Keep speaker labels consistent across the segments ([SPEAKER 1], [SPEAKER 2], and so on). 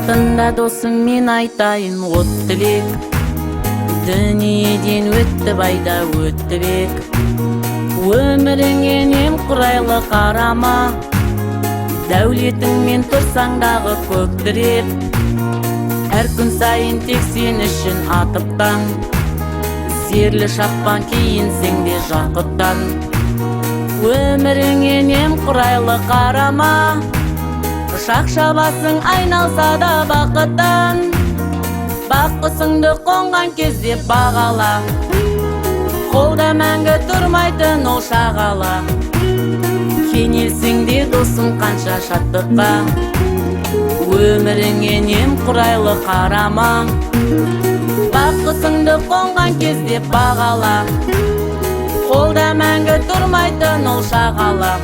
[SPEAKER 1] Тыңда досың, мен айтайын от тілек. Дүниеден өтті байда өтті бек. Өміріңе немқұрайлы қарама, дәулетіңмен тұрсаң дағы көктіреп. Әр күн сайын тек сен үшін атып таң, зерлі шаппан киінсең де жақұттан. Өміріңе немқұрайлы қарама, шақ-шабасың айналса да бақыттан. Баққысыңды қонған кезде бағала, қолда мәңгі тұрмайтын ол шағала. Кенелсең де досың қанша шаттыққа, өміріңе немқұрайлы қарама. Баққысыңды қонған кезде бағала, қолда мәңгі тұрмайтын ол шағала.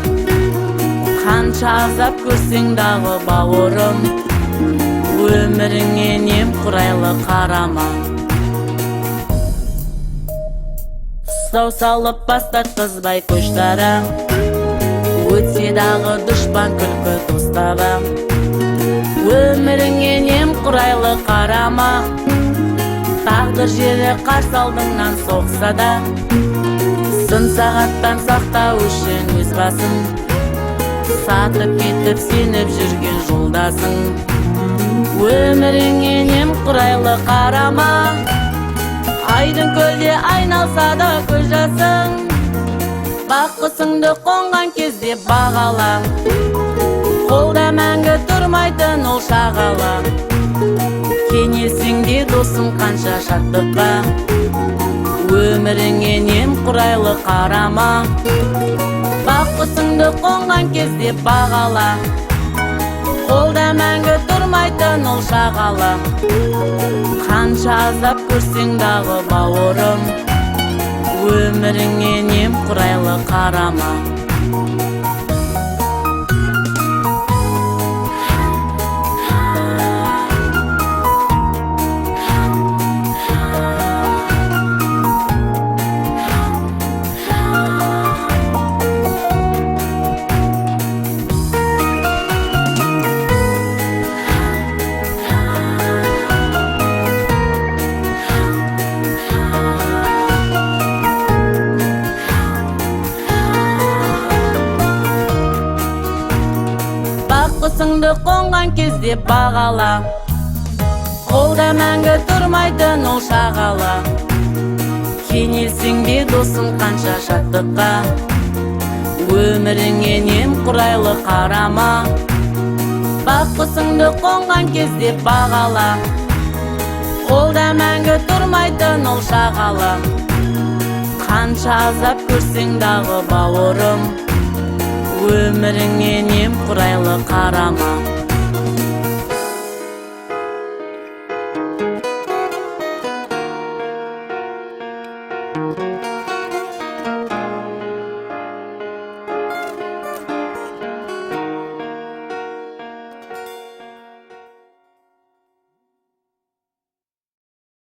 [SPEAKER 1] Қанша азап көрсең дағы бауырым, өміріңе немқұрайлы қарама. Сау салып бастатқызбай көштара, өтсе дағы дұшпан күлкі достаба. Өміріңе немқұрайлы қарама, тағдыр жері қарсы алдыңнан соқса да, сын сағаттан сақтау үшін өз басын сатып кетіп сеніп жүрген жолдасың. Өміріңе немқұрайлы қарама, айдың көлде айналса да көз жасың. Баққысыңды қонған кезде бағала, қолда мәңгі тұрмайтын ол шағала. Кенелсең де досың қанша шаттыққа, өміріңе немқұрайлы қарама. Баққысыңды қонған кезде бағала, қолда мәңгі тұрмайтын ол шағала. Қанша азап көрсең дағы бауырым, өміріңе немқұрайлы қарама. Баққысыңды қонған кезде бағала, қолда мәңгі тұрмайтын ол шағала. Кенелсең де досың қанша шаттыққа, өміріңе немқұрайлы қарама. Баққысыңды қонған кезде бағала, қолда мәңгі тұрмайтын ол шағала. Қанша азап көрсең дағы бауырым, өміріңе немқұрайлы қарама.